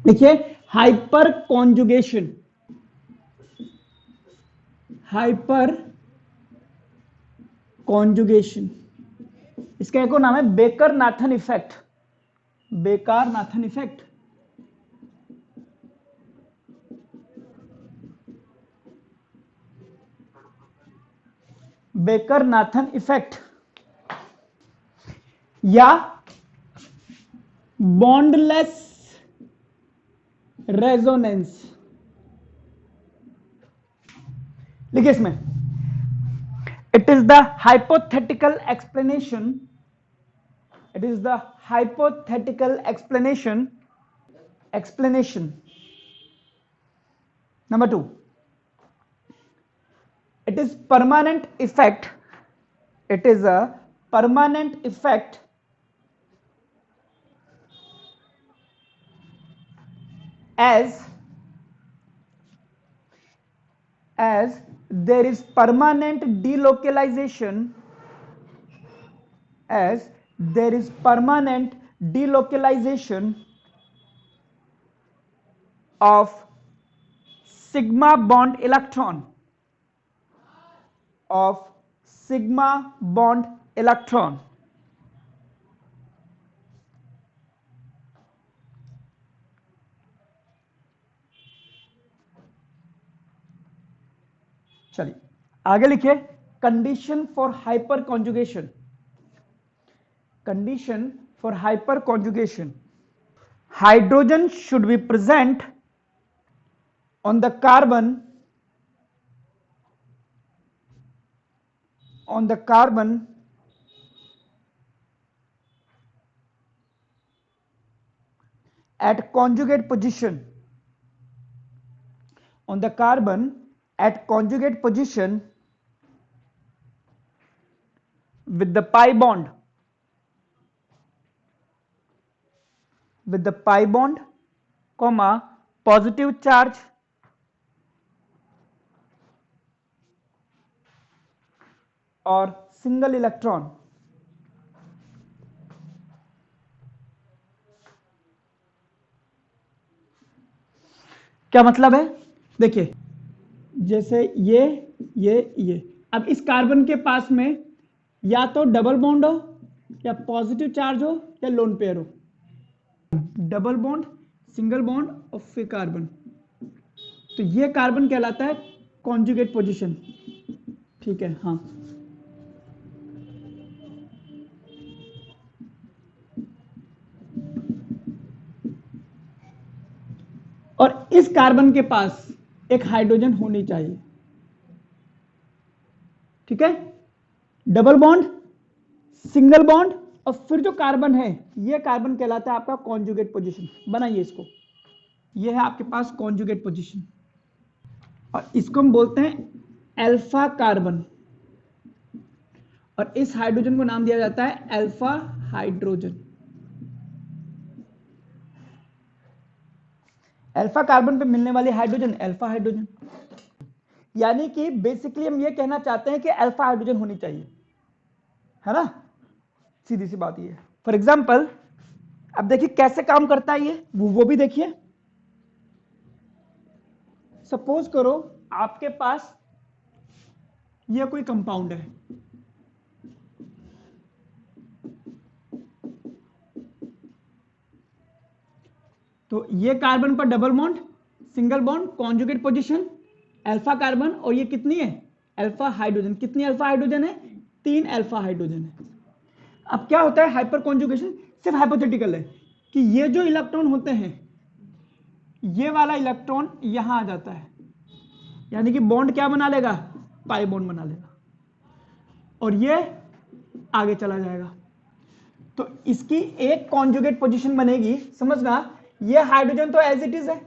देखिए hyper conjugation, hyper conjugation, इसका एक और नाम है baker Nathan effect, baker Nathan effect. Baker Nathan effect या बॉन्डलेस रेजोनेंस। लिखिए इसमें, it is the hypothetical explanation, it is the hypothetical explanation. Number 2, it is permanent effect, it is a permanent effect as there is permanent delocalization, as there is permanent delocalization of sigma bond electron, of sigma bond electron. चलिए आगे लिखिए, condition for hyper conjugation, condition for hyper conjugation, hydrogen should be present on the carbon, at conjugate position, on the carbon at conjugate position with the pi bond, comma positive charge और single electron. क्या मतलब है? देखिए जैसे ये अब इस carbon के पास में या तो डबल बॉन्ड हो या पॉजिटिव चार्ज हो या लोन पेयर हो, डबल बॉन्ड, सिंगल बॉन्ड और फिर कार्बन, तो ये कार्बन कहलाता है कॉन्जुगेट पोजीशन। ठीक है, हाँ और इस कार्बन के पास एक हाइड्रोजन होनी चाहिए। ठीक है, डबल बॉन्ड, सिंगल बॉन्ड और फिर जो कार्बन है ये कार्बन कहलाता है आपका कॉन्जुगेट पोजीशन। बनाइए इसको, ये है आपके पास कॉन्जुगेट पोजीशन और इसको हम बोलते हैं अल्फा कार्बन और इस हाइड्रोजन को नाम दिया जाता है अल्फा हाइड्रोजन। अल्फा कार्बन पे मिलने वाली हाइड्रोजन अल्फा हाइड्रोजन, यानी कि बेसिकली हम ये कहना चाहते हैं कि अल्फा हाइड्रोजन होनी चाहिए, है ना, सीधी सी बात ये। फॉर एग्जाम्पल अब देखिए कैसे काम करता है ये, वो भी देखिए। सपोज करो आपके पास ये कोई कंपाउंड है, तो ये कार्बन पर double bond, single bond, conjugate position, alpha carbon और ये कितनी है अल्फा हाइड्रोजन। कितनी अल्फा हाइड्रोजन है? 3 अल्फा हाइड्रोजन है। अब क्या होता है हाइपर कॉन्जुगेशन, सिर्फ हाइपोथेटिकल है कि ये जो इलेक्ट्रॉन होते हैं ये वाला इलेक्ट्रॉन यहां आ जाता है, यानी कि बॉन्ड क्या बना लेगा, पाई बॉन्ड बना लेगा और ये आगे चला जाएगा, तो इसकी एक कॉन्जुगेट पोजीशन बनेगी। समझना, ये हाइड्रोजन तो एज इट इज है,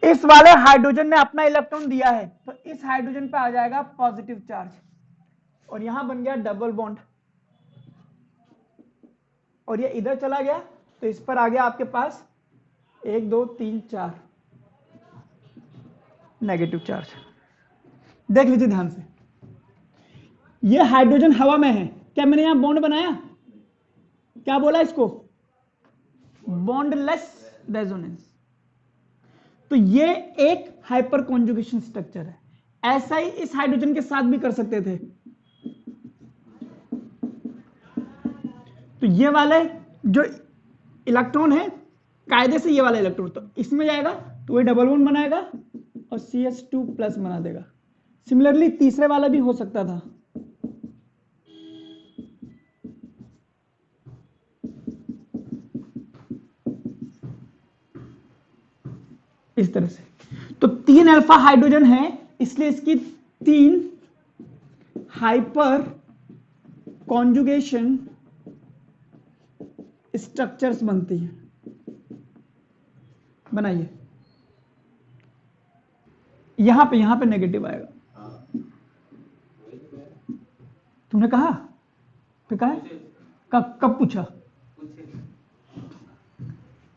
इस वाले हाइड्रोजन ने अपना इलेक्ट्रॉन दिया है तो इस हाइड्रोजन पे आ जाएगा पॉजिटिव चार्ज और यहां बन गया डबल बॉन्ड और ये इधर चला गया तो इस पर आ गया आपके पास 1 2 3 4 नेगेटिव चार्ज। देख लीजिए ध्यान से, ये हाइड्रोजन हवा में है, क्या मैंने यहां बॉन्ड बनाया, क्या बोला इसको, बॉन्डलेस रेजोनेंस। तो ये एक हाइपर कॉन्जुगेशन स्ट्रक्चर है। ऐसा ही इस हाइड्रोजन के साथ भी कर सकते थे। तो ये वाले जो इलेक्ट्रॉन है कायदे से ये वाला इलेक्ट्रॉन तो इसमें जाएगा तो वही डबल बॉन्ड बनाएगा और CH2+ बना देगा। सिमिलरली तीसरे वाला भी हो सकता था। इस तरह से। तो 3 अल्फा हाइड्रोजन है इसलिए इसकी 3 हाइपर कॉन्जुगेशन स्ट्रक्चर्स बनती हैं। बनाइए। यहां पे नेगेटिव आएगा। तुमने कहा फिर कहा कब पूछा?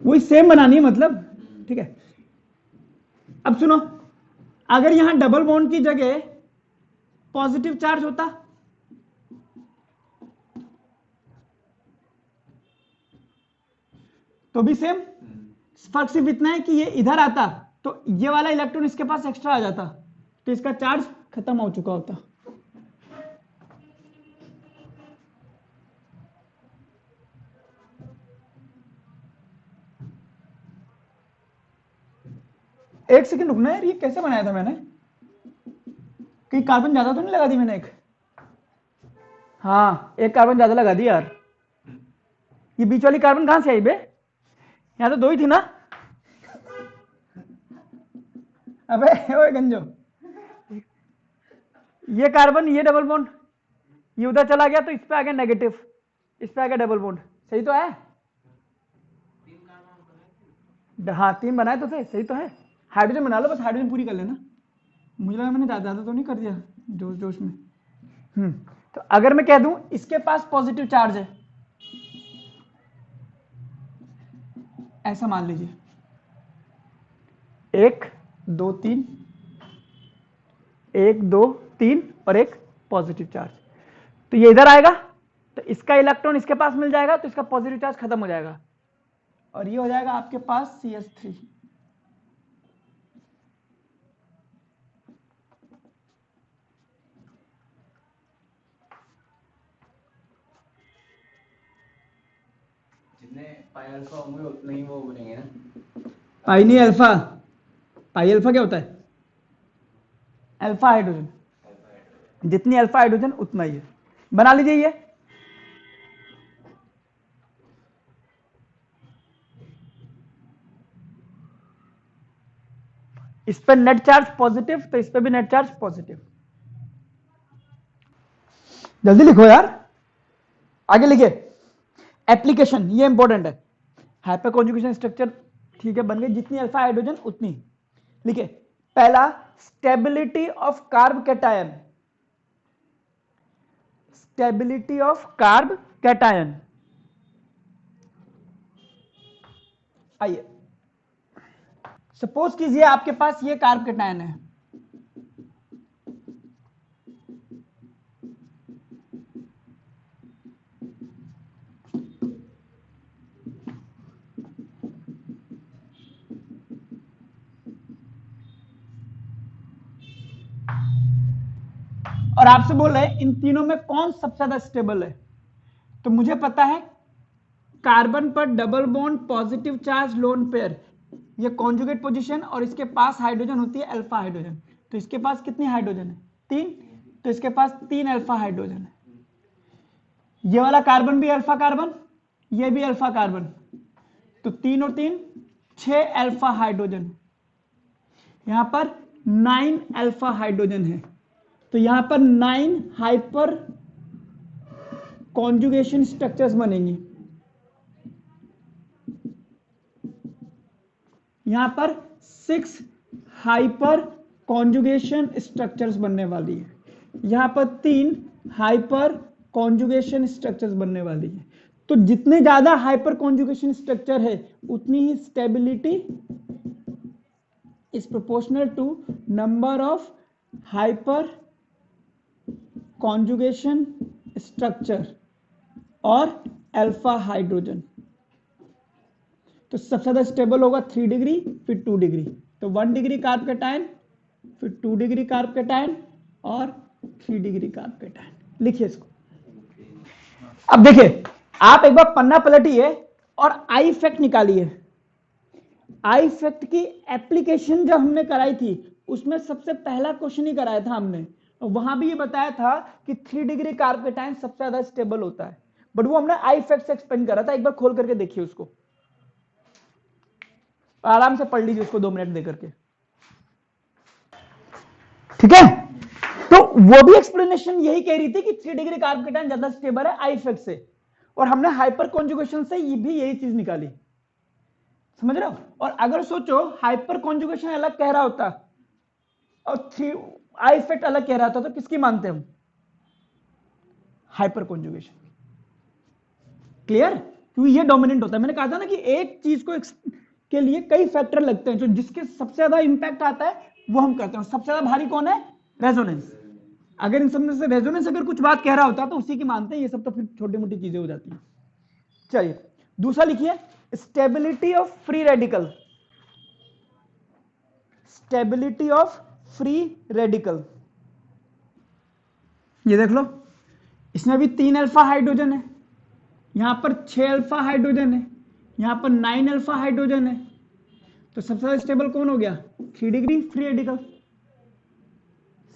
वही सेम बनानी है मतलब। ठीक है, अब सुनो, अगर यहां डबल बॉन्ड की जगह पॉजिटिव चार्ज होता तो भी सेम। फर्क सिर्फ इतना है कि ये इधर आता तो ये वाला इलेक्ट्रॉन इसके पास एक्स्ट्रा आ जाता तो इसका चार्ज खत्म हो चुका होता। एक सेकंड रुकना यार, ये कैसे बनाया था मैंने? कहीं कार्बन ज्यादा तो नहीं लगा दी मैंने एक? हाँ, एक कार्बन ज्यादा लगा दी यार। ये बीच वाली कार्बन कहां से आई बे? यहां तो 2 ही थी ना। अबे ओए गंजो, ये कार्बन ये डबल बॉन्ड ये उधर चला गया तो इस पे आ गया नेगेटिव, इस पे आ गया डबल बॉन्ड। सही तो है? हाँ 3 बनाए तो थे, सही तो है। हाइड्रोजन बना लो, बस हाइड्रोजन पूरी कर लेना। मुझे लगा मैंने ज्यादा तो नहीं कर दिया जोश जोश में। तो अगर मैं कह दूं इसके पास पॉजिटिव चार्ज है, ऐसा मान लीजिए 1 2 3 1 2 3 और एक पॉजिटिव चार्ज, तो ये इधर आएगा तो इसका इलेक्ट्रॉन इसके पास मिल जाएगा तो इसका पॉजिटिव चार्ज खत्म हो जाएगा और ये हो जाएगा आपके पास CH3। जितने पाई अल्फा होंगे उतने ही वो बनेंगे ना। पाई नहीं अल्फा, पाई अल्फा क्या होता है? Alpha hydrogen. जितनी अल्फा हाइड्रोजन उतना ही है। बना लीजिए ये। इस पर नेट चार्ज पॉजिटिव तो इस पर भी नेट चार्ज पॉजिटिव। जल्दी लिखो यार, आगे लिखिए। एप्लीकेशन ये इंपॉर्टेंट है। हाइपर कॉन्जुगेशन स्ट्रक्चर ठीक है बन गई, जितनी अल्फा हाइड्रोजन उतनी। लिखिए पहला stability of carb cation, stability of carb cation. आइए सपोज कीजिए आपके पास ये कार्ब कैटायन है, और आपसे बोल रहे हैं इन तीनों में कौन सबसे ज्यादा स्टेबल है। तो मुझे पता है कार्बन पर double bond positive charge lone pair, ये कॉन्जुगेट पोजीशन और इसके पास हाइड्रोजन होती है अल्फा हाइड्रोजन। तो इसके पास कितनी हाइड्रोजन है? 3, तो इसके पास 3 अल्फा हाइड्रोजन है। ये वाला कार्बन भी अल्फा कार्बन, ये भी अल्फा कार्बन, तो 3 और 3 6 अल्फा हाइड्रोजन। यहां पर 9 अल्फा हाइड्रोजन है, तो यहां पर 9 हाइपर कॉन्जुगेशन स्ट्रक्चर्स बनेंगी। यहां पर 6 हाइपर कॉन्जुगेशन स्ट्रक्चर्स बनने वाली है, यहां पर 3 हाइपर कॉन्जुगेशन स्ट्रक्चर्स बनने वाली है। तो जितने ज्यादा हाइपर कॉन्जुगेशन स्ट्रक्चर है उतनी ही stability is proportional to number of hyper conjugation structure और अल्फा हाइड्रोजन। तो सबसे ज्यादा स्टेबल होगा 3 डिग्री, फिर 2 डिग्री, तो 1 डिग्री कार्ब कैटायन, फिर 2 डिग्री कार्ब कैटायन और 3 डिग्री कार्ब कैटायन। लिखिए इसको। अब देखिए, आप एक बार पन्ना पलटिए और आई इफेक्ट निकालिए। आई इफेक्ट की एप्लीकेशन जो हमने कराई थी उसमें सबसे पहला क्वेश्चन ही कराया था हमने, और वहां भी ये बताया था कि 3 डिग्री कार्ब कैटायन सबसे ज्यादा स्टेबल होता है, बट वो हमने आई इफेक्ट से एक्सप्लेन करा था। एक बार खोल करके देखिए उसको, आराम से पढ़ लीजिए उसको 2 मिनट देकर के, ठीक है। तो वो भी एक्सप्लेनेशन यही कह रही थी कि 3 डिग्री कार्ब कैटायन ज्यादा स्टेबल है आई इफेक्ट से, और हमने हाइपर कॉन्जुगेशन से ये भी यही चीज निकाली, समझ रहे हो। और अगर सोचो हाइपर कॉन्जुगेशन अलग कह रहा होता और आई इफेक्ट अलग कह रहा था, तो किसकी मानते हम? Hyper conjugation. क्लियर? क्योंकि ये डोमिनेंट होता है। मैंने कहा था ना कि एक चीज को के लिए कई फैक्टर लगते हैं, जो जिसके सबसे ज्यादा इंपैक्ट आता है वो हम करते हैं। सबसे ज्यादा भारी कौन है? रेजोनेंस। अगर इन सब में से रेजोनेंस अगर कुछ बात कह रहा होता तो उसी की मानते हैं, ये सब तो फिर छोटी मोटी चीजें हो जाती हैं। चलिए दूसरा लिखिए, stability of free radical. Stability of free radical, ये देख लो, इसमें भी 3 अल्फा हाइड्रोजन है, यहां पर 6 अल्फा हाइड्रोजन है, यहां पर 9 अल्फा हाइड्रोजन है, तो सबसे ज्यादा स्टेबल कौन हो गया? 3 डिग्री फ्री रेडिकल।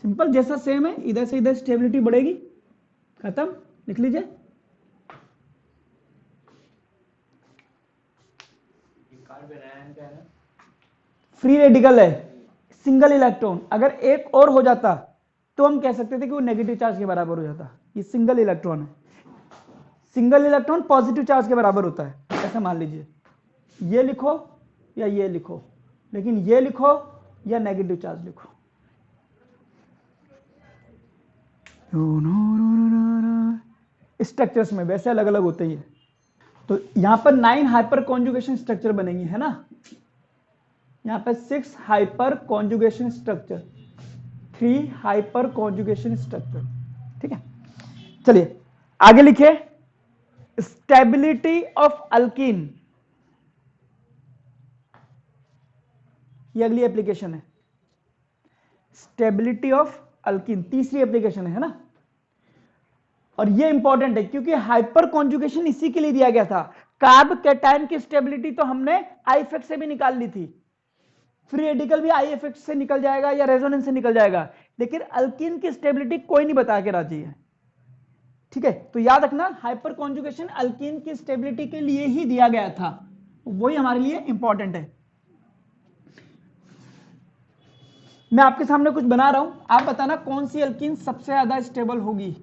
सिंपल, जैसा सेम है, इधर से इधर स्टेबिलिटी बढ़ेगी, खत्म। लिख लीजिए। फ्री रेडिकल है, सिंगल इलेक्ट्रॉन। अगर एक और हो जाता तो हम कह सकते थे कि वो नेगेटिव चार्ज के बराबर हो जाता। ये सिंगल इलेक्ट्रॉन है, सिंगल इलेक्ट्रॉन पॉजिटिव चार्ज के बराबर होता है, ऐसा मान लीजिए। ये लिखो या ये लिखो, लेकिन ये लिखो या नेगेटिव चार्ज लिखो। स्ट्रक्चर्स में वैसे अलग अलग होते ही है। तो यहां पर 9 हाइपर कॉन्जुगेशन स्ट्रक्चर बनेंगे, है ना। यहां पर 6 hyper conjugation structure, 3 hyper conjugation structure, ठीक है। चलिए आगे लिखिए, स्टेबिलिटी ऑफ अल्कीन। ये अगली एप्लीकेशन है, स्टेबिलिटी ऑफ अल्कीन, तीसरी एप्लीकेशन है ना। और ये इंपॉर्टेंट है क्योंकि हाइपर कॉन्जुगेशन इसी के लिए दिया गया था। कार्ब कैटायन की स्टेबिलिटी तो हमने आई इफेक्ट से भी निकाल ली थी, फ्री रेडिकल भी आई इफेक्ट से निकल जाएगा या रेजोनेंस से निकल जाएगा, लेकिन अल्कीन की स्टेबिलिटी कोई नहीं बता के राजी है, ठीक है। तो याद रखना, हाइपर कॉन्जुगेशन अल्कीन की स्टेबिलिटी के लिए ही दिया गया था, वही हमारे लिए इंपॉर्टेंट है। मैं आपके सामने कुछ बना रहा हूं, आप बताना कौन सी अल्कीन सबसे ज्यादा स्टेबल होगी।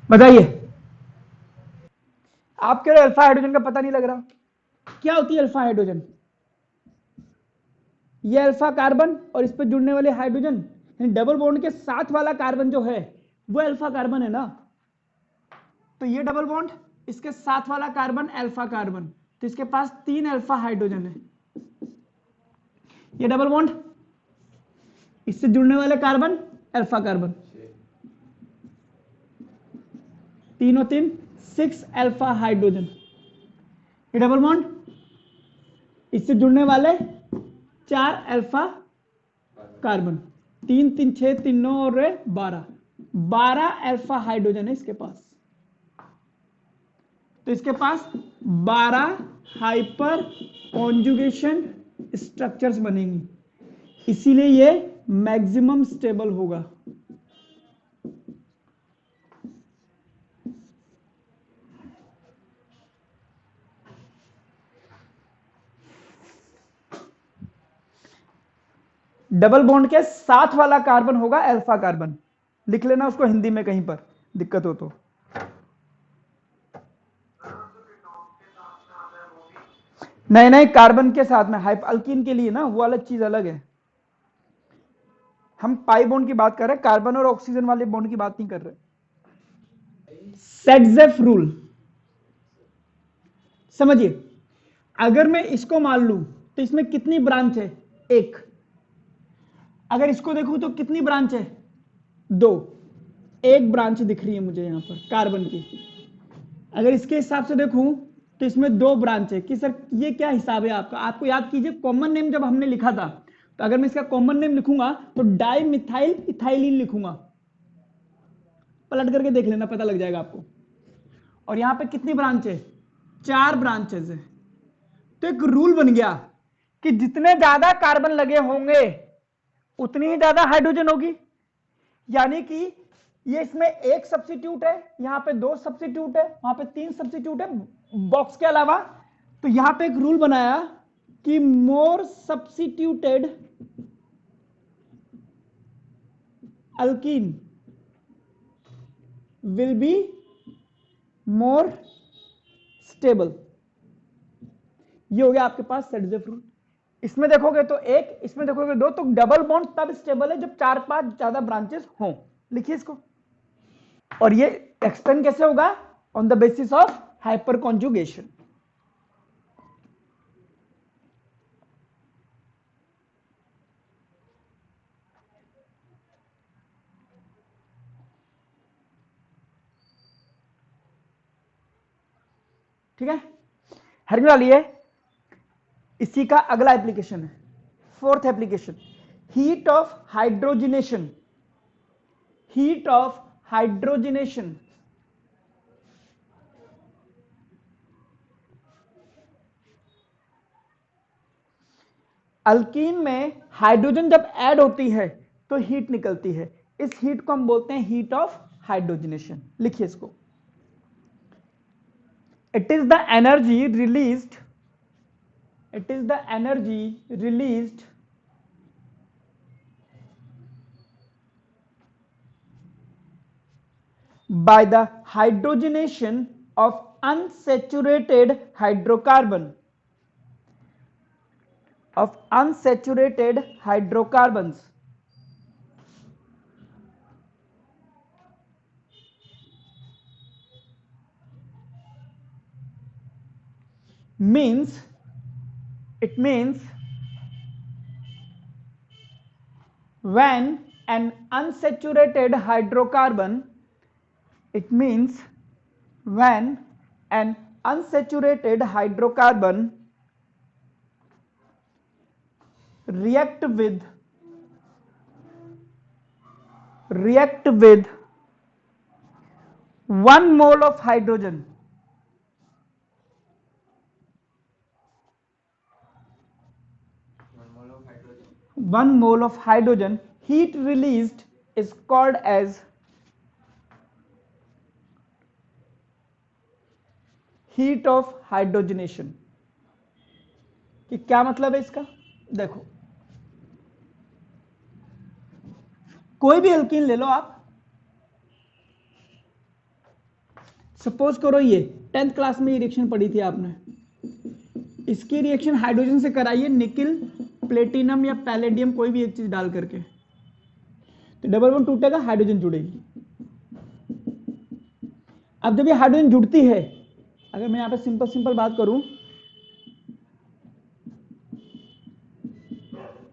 बताइए, आप कह रहे अल्फा हाइड्रोजन का पता नहीं लग रहा, क्या होती है अल्फा हाइड्रोजन? ये अल्फा कार्बन और इस पर जुड़ने वाले हाइड्रोजन, डबल बॉन्ड के साथ वाला कार्बन जो है वो अल्फा कार्बन है ना। तो ये डबल बॉन्ड, इसके साथ वाला कार्बन अल्फा कार्बन, तो इसके पास 3 अल्फा हाइड्रोजन है। ये डबल बॉन्ड, इससे जुड़ने वाले कार्बन अल्फा कार्बन, 3 और 3 6 अल्फा हाइड्रोजन। ये डबल बॉन्ड, इससे जुड़ने वाले 4 अल्फा कार्बन, 3 3 6 3 9 और 12 अल्फा हाइड्रोजन है इसके पास। तो इसके पास 12 हाइपर कॉन्जुगेशन स्ट्रक्चर्स बनेंगी, इसीलिए ये मैक्सिमम स्टेबल होगा। डबल बॉन्ड के साथ वाला कार्बन होगा अल्फा कार्बन, लिख लेना उसको हिंदी में कहीं पर, दिक्कत हो तो। नहीं नहीं, कार्बन के साथ में, अल्कीन के लिए ना वो अलग चीज अलग है। हम पाई बॉन्ड की बात कर रहे हैं, कार्बन और ऑक्सीजन वाले बॉन्ड की बात नहीं कर रहे। सेटजेफ रूल समझिए, अगर मैं इसको मान लूं तो इसमें कितनी ब्रांच है? एक। अगर इसको देखूं तो कितनी ब्रांच है? दो। एक ब्रांच दिख रही है मुझे यहां पर कार्बन की। अगर इसके हिसाब से देखूं तो इसमें दो ब्रांच है। कि सर ये क्या हिसाब है आपका? आपको याद कीजिए, कॉमन नेम जब हमने लिखा था, तो अगर मैं इसका कॉमन नेम लिखूंगा तो डाई मिथाइल इथाइलिन लिखूंगा। पलट करके देख लेना, पता लग जाएगा आपको। और यहां पे कितनी ब्रांच है? चार ब्रांचेस है। तो एक रूल बन गया कि जितने ज्यादा कार्बन लगे होंगे उतनी ही ज्यादा हाइड्रोजन होगी। यानी कि ये इसमें एक सब्स्टिट्यूट है, यहां पे दो सब्स्टिट्यूट है, वहां पे तीन सब्स्टिट्यूट है बॉक्स के अलावा। तो यहां पे एक रूल बनाया कि मोर substituted alkyne will be more stable. ये हो गया आपके पास सेटजेफ रूल। इसमें देखोगे तो एक, इसमें देखोगे दो, तो डबल बॉन्ड तब स्टेबल है जब चार पांच ज्यादा ब्रांचेस हों। लिखिए इसको। और ये एक्सटेंड कैसे होगा? On the basis of hyper conjugation. ठीक है, हर वाली है। इसी का अगला एप्लीकेशन है, fourth application, heat of hydrogenation. Heat of hydrogenation. Alkyne में हाइड्रोजन जब ऐड होती है तो हीट निकलती है। इस हीट को हम बोलते हैं हीट ऑफ हाइड्रोजिनेशन। लिखिए इसको। It is the energy released, it is the energy released by the hydrogenation of unsaturated hydrocarbon, of unsaturated hydrocarbons. Means, it means when an unsaturated hydrocarbon, it means when an unsaturated hydrocarbon react with 1 mole of hydrogen, 1 mole of hydrogen, heat released is called as heat of hydrogenation। कि क्या मतलब है इसका? देखो, कोई भी alkyne ले लो आप, सपोज करो ये 10th क्लास में ये रिएक्शन पढ़ी थी आपने, इसकी रिएक्शन हाइड्रोजन से कराइए, निकिल, प्लेटिनम या पैलेडियम कोई भी एक चीज डाल करके, तो डबल बॉन्ड टूटेगा, हाइड्रोजन जुड़ेगी। अब जब ये हाइड्रोजन जुड़ती है, अगर मैं यहां पे सिंपल बात करूं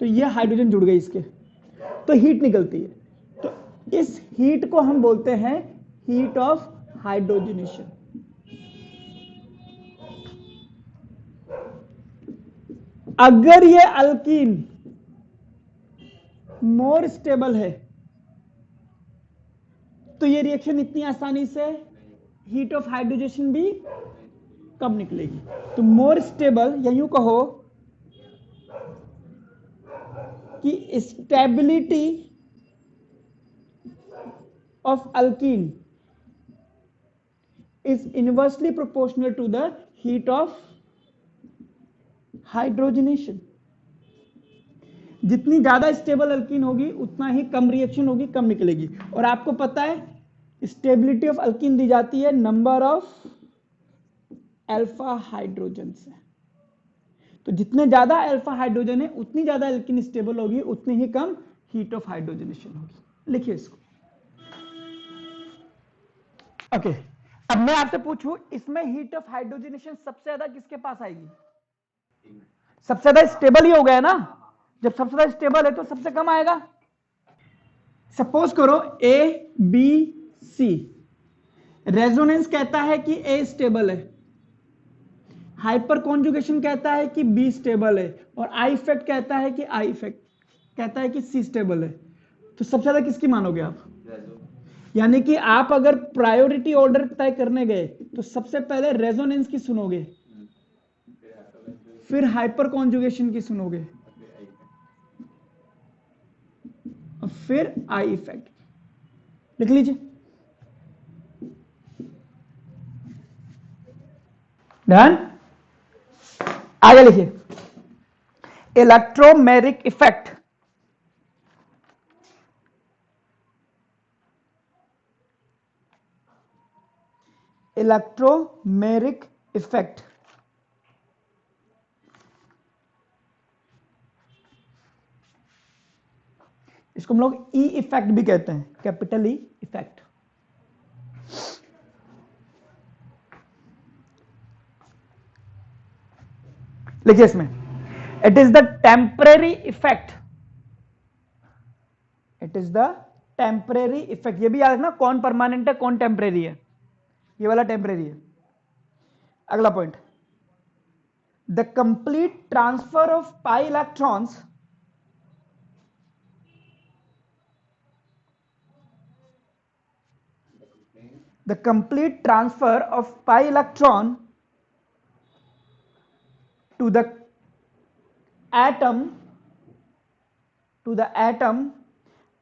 तो ये हाइड्रोजन जुड़ गई इसके, तो हीट निकलती है। तो इस हीट को हम बोलते हैं हीट ऑफ हाइड्रोजनेशन। अगर ये अल्कीन मोर स्टेबल है तो ये रिएक्शन इतनी आसानी से हीट ऑफ हाइड्रोजनेशन भी कब निकलेगी? तो मोर स्टेबल, या यूं कहो कि stability of alkene is inversely proportional to the heat of hydrogenation. जितनी ज्यादा स्टेबल अल्कीन होगी उतना ही कम रिएक्शन होगी, कम निकलेगी। और आपको पता है स्टेबिलिटी ऑफ अल्कीन दी जाती है नंबर ऑफ अल्फा हाइड्रोजन से। तो जितने ज्यादा अल्फा हाइड्रोजन है उतनी ज्यादा अल्कीन स्टेबल होगी, उतनी ही कम हीट ऑफ हाइड्रोजनेशन होगी। लिखिए इसको। ओके अब मैं आपसे पूछूं, इसमें हीट ऑफ हाइड्रोजनेशन सबसे ज्यादा किसके पास आएगी? सबसे ज्यादा स्टेबल ही हो गया ना, जब सबसे ज्यादा स्टेबल है तो सबसे कम आएगा। सपोज करो ए बी सी, रेजोनेंस कहता है कि ए स्टेबल है, हाइपर कॉन्जुगेशन कहता है कि बी स्टेबल है, और आई इफेक्ट कहता है कि आई इफेक्ट कहता है कि सी स्टेबल है। तो सबसे ज्यादा किसकी मानोगे आप? यानी कि आप अगर प्रायोरिटी ऑर्डर तय करने गए तो सबसे पहले रेजोनेंस की सुनोगे, फिर हाइपर कॉन्जुगेशन की सुनोगे, और फिर आई इफेक्ट। लिख लीजिए। डन। आगे लिखिए, इलेक्ट्रोमेरिक इफेक्ट। इलेक्ट्रोमेरिक इफेक्ट इसको हम लोग ई इफेक्ट भी कहते हैं, कैपिटल ई इफेक्ट। लिखिए इसमें, it is the temporary effect, it is the temporary effect. ये भी याद रखना, कौन परमानेंट है कौन टेम्परेरी है, ये वाला टेम्परेरी है। अगला point, the complete transfer of pi electrons the complete transfer of pi electron to the atom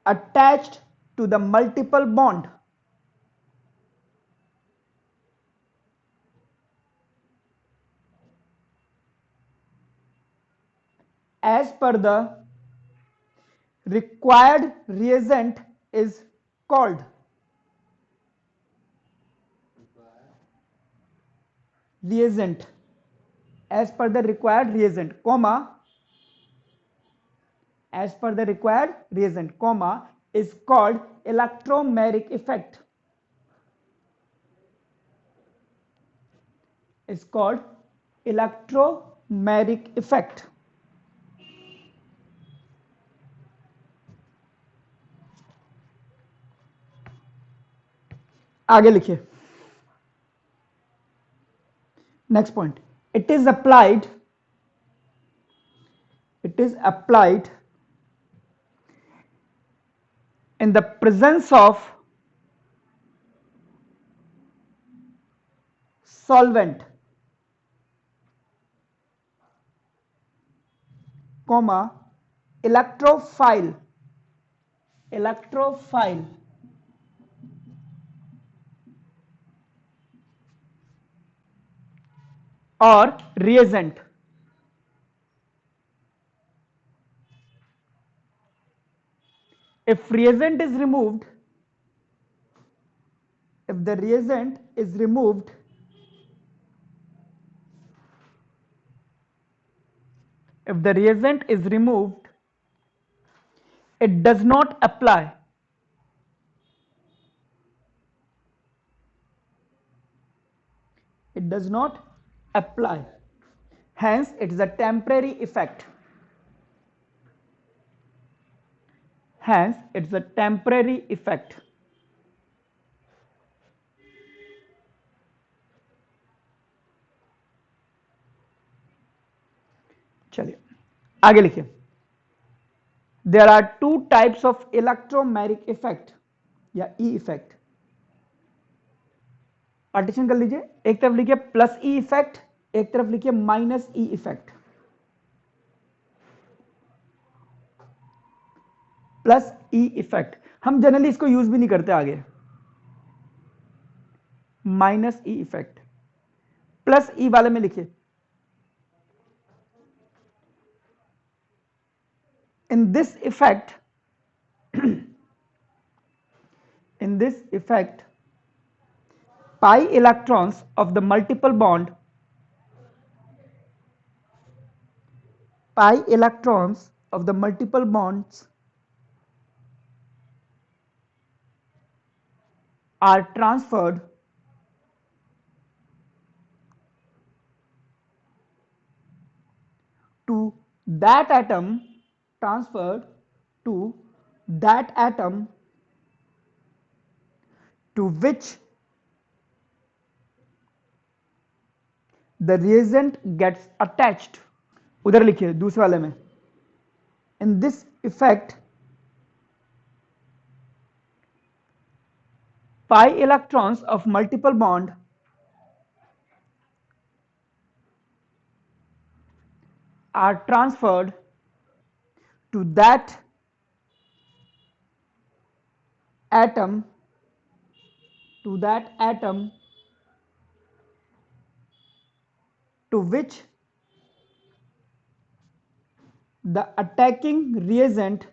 attached to the multiple bond as per the required reagent is called reagent, as per the required reagent, comma, as per the required reagent, comma, is called electromeric effect, is called electromeric effect. आगे लिखिए, next point, it is applied in the presence of solvent, comma, electrophile or reagent. If reagent is removed, if the reagent is removed, if the reagent is removed, it does not apply, it does not apply, hence it is a temporary effect, hence it's a temporary effect. चलिए आगे लिखिए, there are two types of electromeric effect या E effect. Partition कर लीजिए, एक तरफ लिखिए plus E effect, एक तरफ लिखिए minus E effect. Plus E effect हम जनरली इसको यूज भी नहीं करते आगे। माइनस ई इफेक्ट, प्लस ई वाले में लिखिए, in this effect pi electrons of the multiple bond, pi electrons of the multiple bonds are transferred to that atom, transferred to that atom to which the reagent gets attached. उधर लिखिए दूसरे वाले में, in this effect pi electrons of multiple bond are transferred to that atom to which the attacking reagent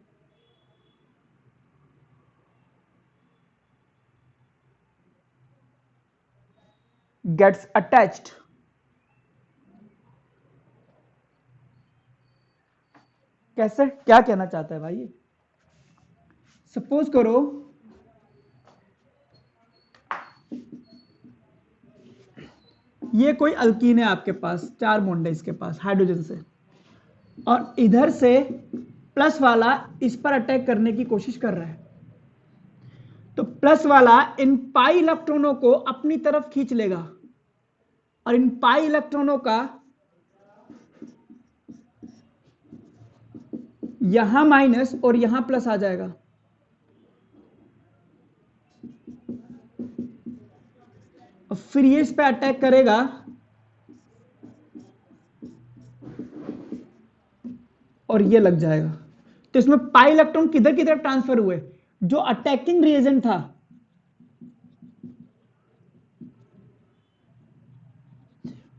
gets attached. कैसे, क्या कहना चाहता है भाई? सपोज करो ये कोई अल्कीन है आपके पास, 4 बॉन्ड है इसके पास हाइड्रोजन से, और इधर से प्लस वाला इस पर अटैक करने की कोशिश कर रहा है, तो प्लस वाला इन पाई इलेक्ट्रॉनों को अपनी तरफ खींच लेगा और इन पाई इलेक्ट्रॉनों का यहां माइनस और यहां प्लस आ जाएगा, और फिर ये इस पे अटैक करेगा और ये लग जाएगा। तो इसमें पाई इलेक्ट्रॉन किधर की तरफ ट्रांसफर हुए? जो अटैकिंग रिएजेंट था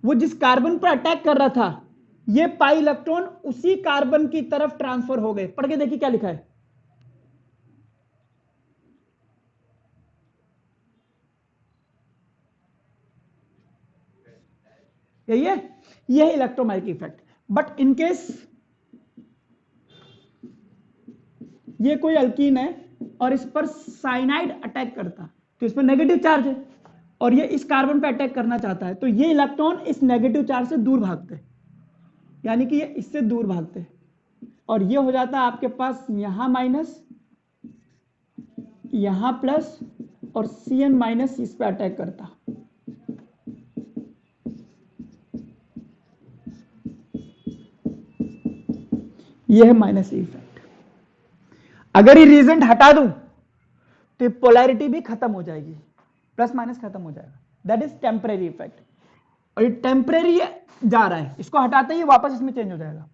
वो जिस कार्बन पर अटैक कर रहा था, ये पाई इलेक्ट्रॉन उसी कार्बन की तरफ ट्रांसफर हो गए। पढ़ के देखिए क्या लिखा है, यही है, यह है electromagnetic effect. But in case ये कोई अल्कीन है और इस पर साइनाइड अटैक करता, तो इसमें नेगेटिव चार्ज है और ये इस कार्बन पे अटैक करना चाहता है, तो ये इलेक्ट्रॉन इस नेगेटिव चार्ज से दूर भागते, यानी कि ये इससे दूर भागते, और ये हो जाता है आपके पास यहां माइनस, यहां प्लस, और Cn माइनस इस पे अटैक करता। यह है माइनस इफेक्ट। अगर ये रिएजेंट हटा दूं तो पोलैरिटी भी खत्म हो जाएगी, प्लस माइनस खत्म हो जाएगा, दैट इज टेम्परेरी इफेक्ट। और ये टेम्परेरी जा रहा है, इसको हटाते ही वापस इसमें चेंज हो जाएगा,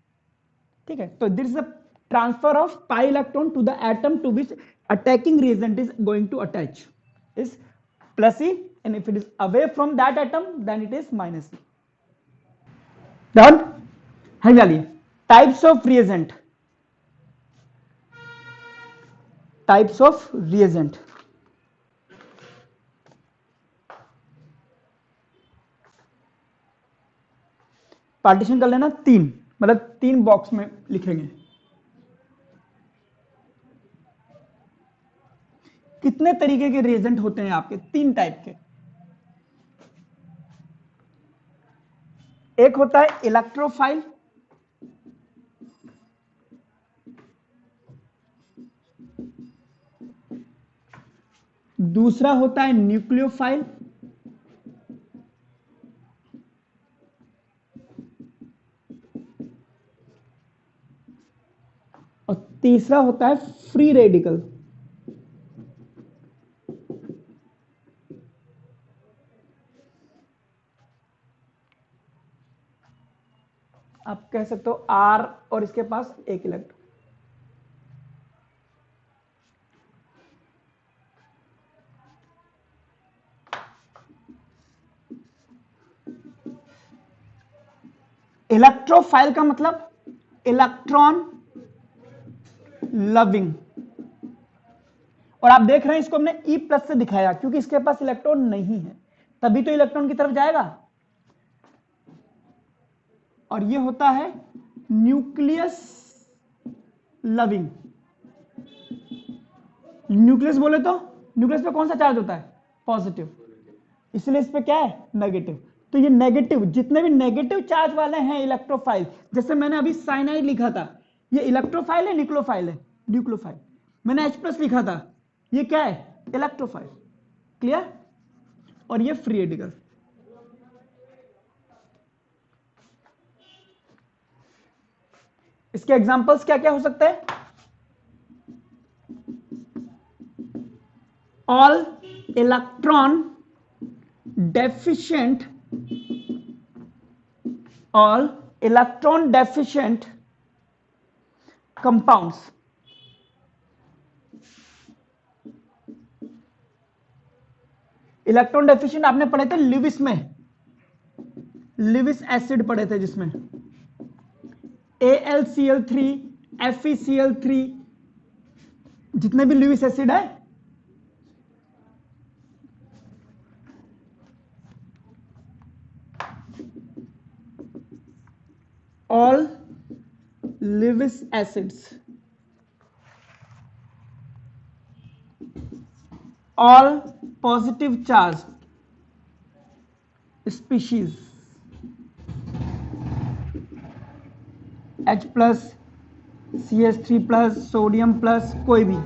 ठीक है। तो this is a transfer of pi electron to the atom to which attacking reagent is going to attach is plus E, and if it is away from that atom then it is minus E. डन है वाली types of reagent, types of reagent. Partition कर लेना 3, मतलब 3 box में लिखेंगे। कितने तरीके के रिएजेंट होते हैं आपके? 3 टाइप के। एक होता है इलेक्ट्रोफाइल, दूसरा होता है न्यूक्लियोफाइल, और तीसरा होता है फ्री रेडिकल। आप कह सकते हो आर और इसके पास एक इलेक्ट्रॉन। इलेक्ट्रोफाइल का मतलब इलेक्ट्रॉन लविंग, और आप देख रहे हैं इसको हमने E+ से दिखाया क्योंकि इसके पास इलेक्ट्रॉन नहीं है। तभी तो इलेक्ट्रॉन की तरफ जाएगा। और ये होता है न्यूक्लियस लविंग। न्यूक्लियस बोले तो न्यूक्लियस पे कौन सा चार्ज होता है? पॉजिटिव, इसलिए इस पे क्या है? नेगेटिव। तो ये नेगेटिव, जितने भी नेगेटिव चार्ज वाले हैं इलेक्ट्रोफाइल, जैसे मैंने अभी साइनाइड लिखा था, ये इलेक्ट्रोफाइल है न्यूक्लियोफाइल है? न्यूक्लियोफाइल। मैंने H+ लिखा था, ये क्या है? इलेक्ट्रोफाइल। क्लियर? और ये फ्री रेडिकल। इसके एग्जांपल्स क्या क्या हो सकते हैं? All electron deficient, all electron deficient compounds, electron deficient आपने पढ़े थे लिविस में, लिविस एसिड पढ़े थे जिसमें AlCl3 FeCl3, जितने भी लिविस एसिड है all Lewis acids, all positive charge species, H+, CH3+, sodium plus, कोई भी।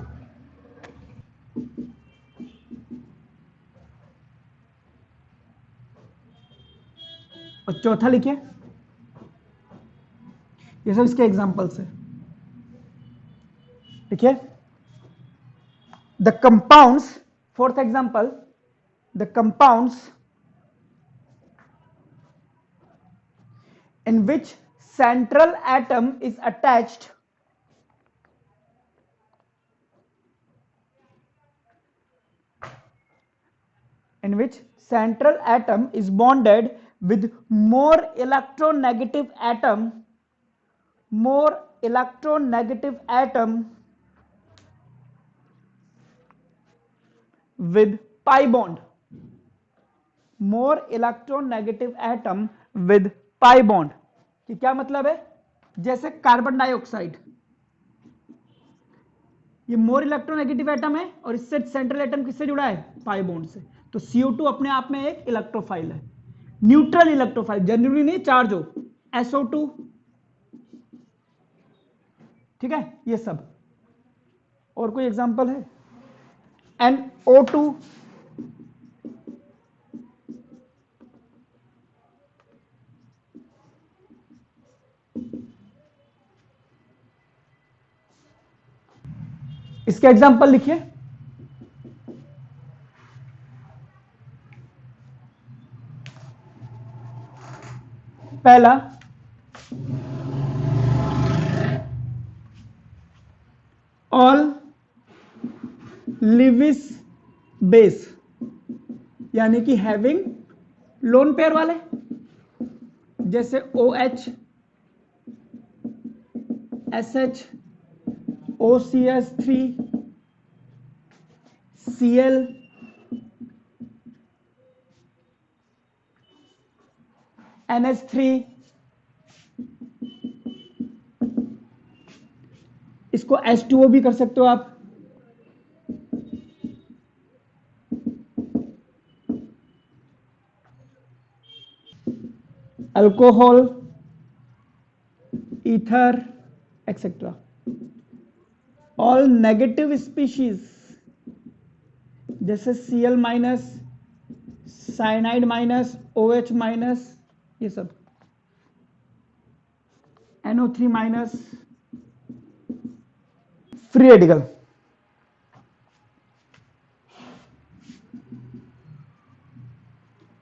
और चौथा लिखिए, ये सब इसके एग्जांपल्स है। ठीक है? The compounds, fourth example, the compounds in which central atom is attached in which central atom is bonded with more electronegative atom, more electronegative atom with pi bond, more electronegative atom with pi bond। कि क्या मतलब है? जैसे carbon dioxide, ये more electronegative atom है और इससे central atom किससे जुड़ा है? पाई बॉन्ड से। तो CO2 अपने आप में एक इलेक्ट्रोफाइल है, न्यूट्रल इलेक्ट्रोफाइल, जरूरी नहीं चार्ज हो। SO2, ठीक है, ये सब। और कोई एग्जांपल है? NO2, इसके एग्जांपल लिखिए। पहला ऑल लिविस बेस, यानी कि हैविंग लोन पेयर वाले, जैसे OH, SH, OCS3, Cl, NH3, इसको H2O भी कर सकते हो आप। Alcohol, ether, etcetera. All negative species, जैसे Cl-, साइनाइड-, OH-, ये सब, NO3-, free radical.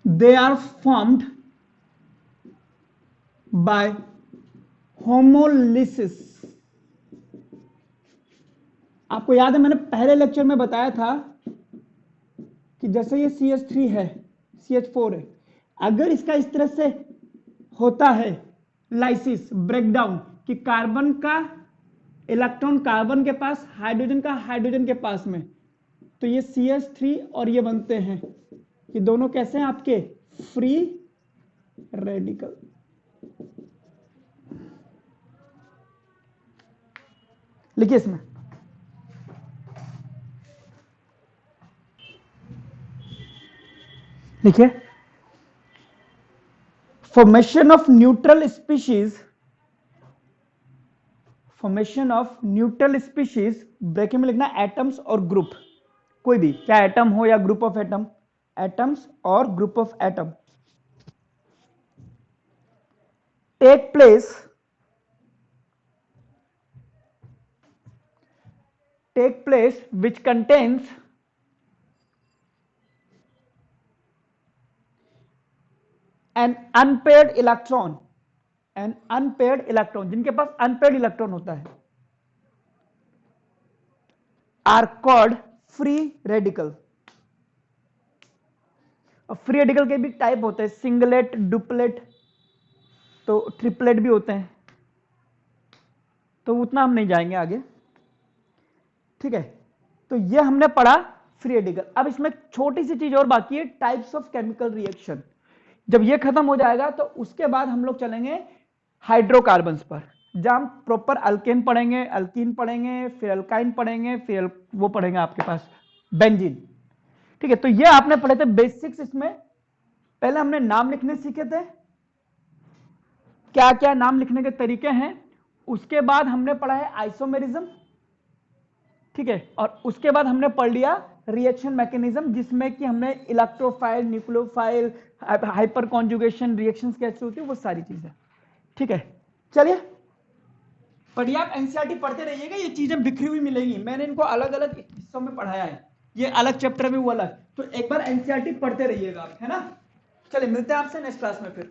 They are formed by homolysis। आपको याद है मैंने पहले लेक्चर में बताया था कि जैसे ये CH3 है, CH4 है, अगर इसका इस तरह से होता है लाइसिस, ब्रेकडाउन, कि कार्बन का इलेक्ट्रॉन कार्बन के पास, हाइड्रोजन का हाइड्रोजन के पास में, तो ये CH3 और ये बनते हैं ये दोनों कैसे हैं आपके? Free radical. लिखिए इसमें, लिखिए formation of neutral species, formation of neutral species, bracket में लिखना एटम्स और ग्रुप, कोई भी, क्या एटम हो या ग्रुप ऑफ एटम, एटम्स और group of atom, take place which contains an unpaired electron, जिनके पास अनपेयर्ड इलेक्ट्रॉन होता है, आर कॉल्ड फ्री रेडिकल। और फ्री रेडिकल के भी टाइप होते हैं, सिंगलेट, डुप्लेट, तो ट्रिपलेट भी होते हैं, तो उतना हम नहीं जाएंगे आगे, ठीक है। तो ये हमने पढ़ा फ्री रेडिकल। अब इसमें छोटी सी चीज और बाकी है, टाइप्स ऑफ केमिकल रिएक्शन। जब ये खत्म हो जाएगा तो उसके बाद हम लोग चलेंगे हाइड्रोकार्बन्स पर, जहां हम प्रॉपर अल्केन पढ़ेंगे, अल्कीन पढ़ेंगे, फिर अल्काइन पढ़ेंगे, फिर वो पढ़ेंगे आपके पास बेंजीन, ठीक है। तो ये आपने पढ़े थे बेसिक्स। इसमें पहले हमने नाम लिखने सीखे थे, क्या क्या नाम लिखने के तरीके हैं, उसके बाद हमने पढ़ा है आइसोमेरिज्म, ठीक है, और उसके बाद हमने पढ़ लिया रिएक्शन मैकेनिज्म, जिसमें कि हमने electrophile, nucleophile, hyper conjugation reactions कैसे होती है, वो सारी चीजें, ठीक है। चलिए पढ़िए, आप एनसीईआरटी पढ़ते रहिएगा, ये चीजें बिखरी हुई मिलेंगी, मैंने इनको अलग अलग हिस्सों में पढ़ाया है, ये अलग चैप्टर में वो अलग, तो एक बार एनसीईआरटी पढ़ते रहिएगा आप, है ना। चलिए मिलते हैं आपसे नेक्स्ट क्लास में फिर।